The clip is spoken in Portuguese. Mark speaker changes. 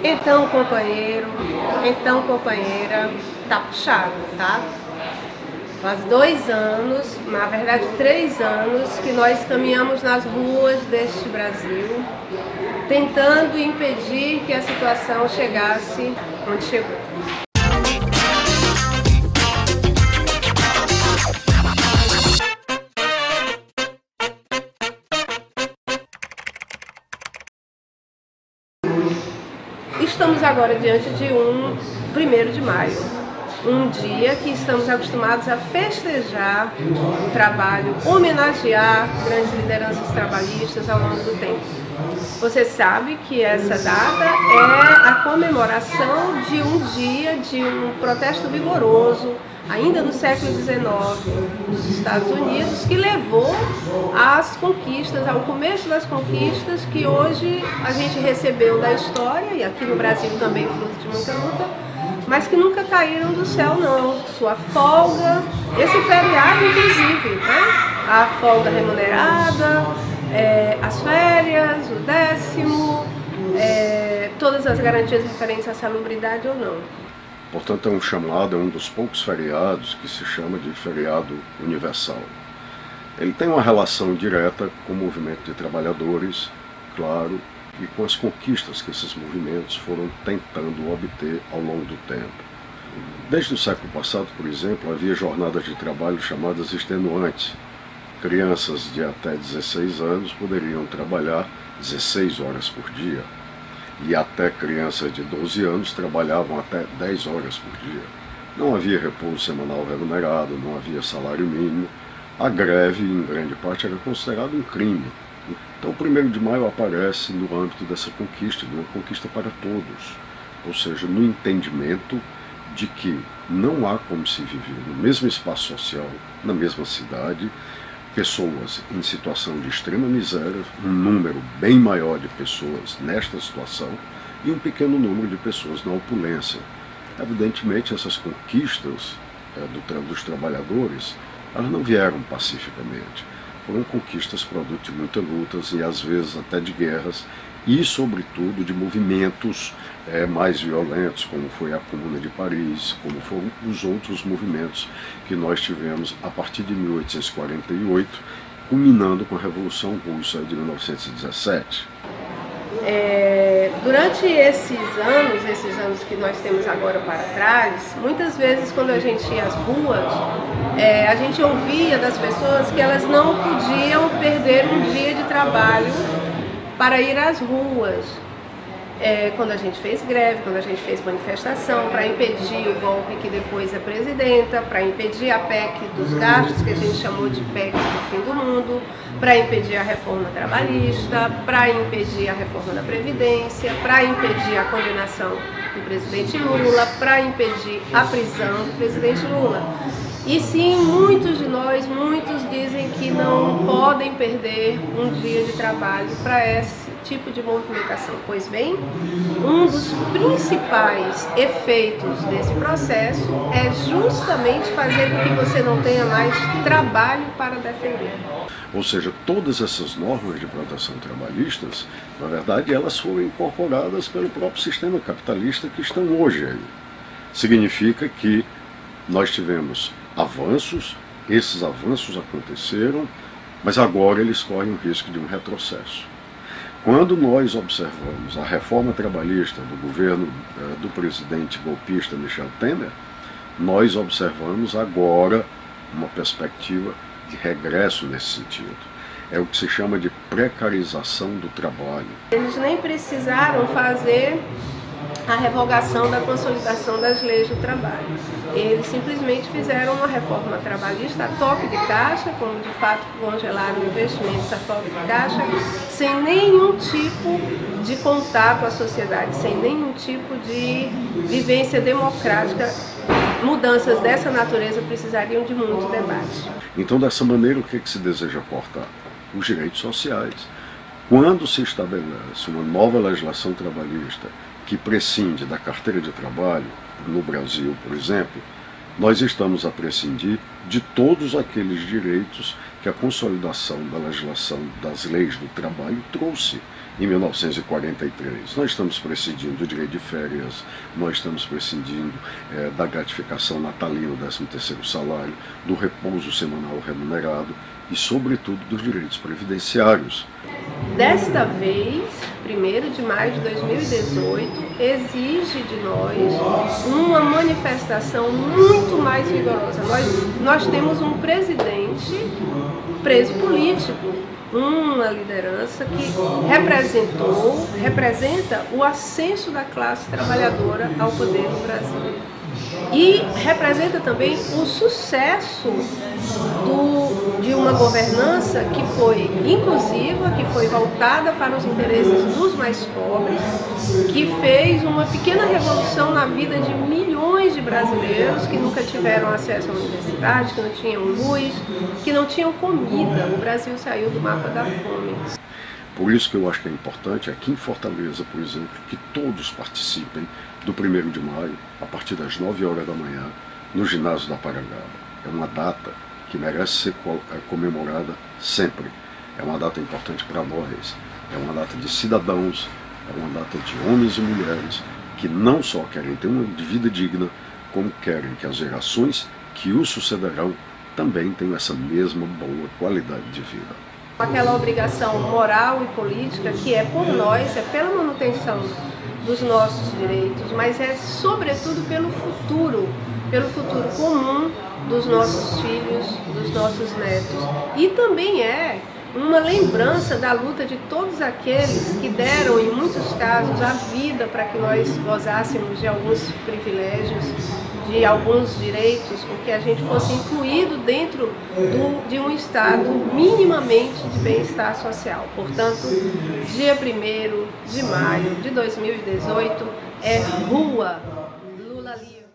Speaker 1: Então, companheiro, então, companheira, tá puxado, tá? Faz 2 anos, na verdade 3 anos, que nós caminhamos nas ruas deste Brasil, tentando impedir que a situação chegasse onde chegou. Estamos agora diante de um 1º de maio, um dia que estamos acostumados a festejar o trabalho, homenagear grandes lideranças trabalhistas ao longo do tempo. Você sabe que essa data é a comemoração de um dia de um protesto vigoroso, ainda no século XIX, nos Estados Unidos, que levou às conquistas, ao começo das conquistas que hoje a gente recebeu da história, e aqui no Brasil também fruto de muita luta, mas que nunca caíram do céu não. Sua folga, esse feriado inclusive, né? A folga remunerada, as férias, o 10º, todas as garantias referentes à salubridade ou não.
Speaker 2: Portanto, é um dos poucos feriados que se chama de feriado universal. Ele tem uma relação direta com o movimento de trabalhadores, claro, e com as conquistas que esses movimentos foram tentando obter ao longo do tempo. Desde o século passado, por exemplo, havia jornadas de trabalho chamadas extenuantes. Crianças de até 16 anos poderiam trabalhar 16 horas por dia. E até crianças de 12 anos trabalhavam até 10 horas por dia. Não havia repouso semanal remunerado, não havia salário mínimo. A greve, em grande parte, era considerada um crime. Então, o 1º de maio aparece no âmbito dessa conquista, de uma conquista para todos. Ou seja, no entendimento de que não há como se viver no mesmo espaço social, na mesma cidade, pessoas em situação de extrema miséria, um número bem maior de pessoas nesta situação e um pequeno número de pessoas na opulência. Evidentemente, essas conquistas dos trabalhadores, elas não vieram pacificamente. Foram conquistas produto de muitas lutas e às vezes até de guerras e, sobretudo, de movimentos mais violentos, como foi a Comuna de Paris, como foram os outros movimentos que nós tivemos a partir de 1848, culminando com a Revolução Russa de 1917.
Speaker 1: Durante esses anos que nós temos agora para trás, muitas vezes quando a gente ia às ruas, a gente ouvia das pessoas que elas não podiam perder um dia de trabalho para ir às ruas. Quando a gente fez greve, quando a gente fez manifestação para impedir o golpe que depois é presidenta, para impedir a PEC dos gastos, que a gente chamou de PEC do fim do mundo, para impedir a reforma trabalhista, para impedir a reforma da Previdência, para impedir a condenação do presidente Lula, para impedir a prisão do presidente Lula. E sim, muitos de nós, dizem que não podem perder um dia de trabalho para esse tipo de movimentação. Pois bem, um dos principais efeitos desse processo é justamente fazer com que você não tenha mais trabalho para defender.
Speaker 2: Ou seja, todas essas normas de proteção trabalhistas, na verdade, elas foram incorporadas pelo próprio sistema capitalista que estão hoje aí. Significa que nós tivemos avanços, esses avanços aconteceram, mas agora eles correm o risco de um retrocesso. Quando nós observamos a reforma trabalhista do governo do presidente golpista Michel Temer, nós observamos agora uma perspectiva de regresso nesse sentido. É o que se chama de precarização do trabalho.
Speaker 1: Eles nem precisaram fazer a revogação da consolidação das leis do trabalho. Eles simplesmente fizeram uma reforma trabalhista a toque de caixa, como de fato congelaram investimentos a toque de caixa, sem nenhum tipo de contato à sociedade, sem nenhum tipo de vivência democrática. Mudanças dessa natureza precisariam de muito debate.
Speaker 2: Então, dessa maneira, o que se deseja cortar? Os direitos sociais. Quando se estabelece uma nova legislação trabalhista que prescinde da carteira de trabalho, no Brasil, por exemplo, nós estamos a prescindir de todos aqueles direitos que a consolidação da legislação das leis do trabalho trouxe. em 1943. Nós estamos prescindindo do direito de férias, nós estamos prescindindo da gratificação natalina, do 13º salário, do repouso semanal remunerado e, sobretudo, dos direitos previdenciários.
Speaker 1: Desta vez, 1º de maio de 2018, exige de nós uma manifestação muito mais vigorosa. Nós temos um presidente preso político, uma liderança que representa o ascenso da classe trabalhadora ao poder no Brasil. E representa também o sucesso de uma governança que foi inclusiva, que foi voltada para os interesses dos mais pobres, que fez uma pequena revolução na vida de milhões de brasileiros que nunca tiveram acesso à universidade, que não tinham luz, que não tinham comida. O Brasil saiu do mapa da fome.
Speaker 2: Por isso que eu acho que é importante, aqui em Fortaleza, por exemplo, que todos participem do 1º de maio, a partir das 9 horas da manhã, no ginásio da Parangaba. É uma data que merece ser comemorada sempre. É uma data importante para nós, é uma data de cidadãos, é uma data de homens e mulheres que não só querem ter uma vida digna, como querem que as gerações que os sucederão também tenham essa mesma boa qualidade de vida.
Speaker 1: Aquela obrigação moral e política que é por nós, é pela manutenção dos nossos direitos, mas é sobretudo pelo futuro comum dos nossos filhos, dos nossos netos. E também é uma lembrança da luta de todos aqueles que deram, em muitos casos, a vida para que nós gozássemos de alguns privilégios, de alguns direitos, com que a gente fosse incluído dentro de um estado minimamente de bem-estar social. Portanto, dia 1º de maio de 2018 é Rua Lula Livre.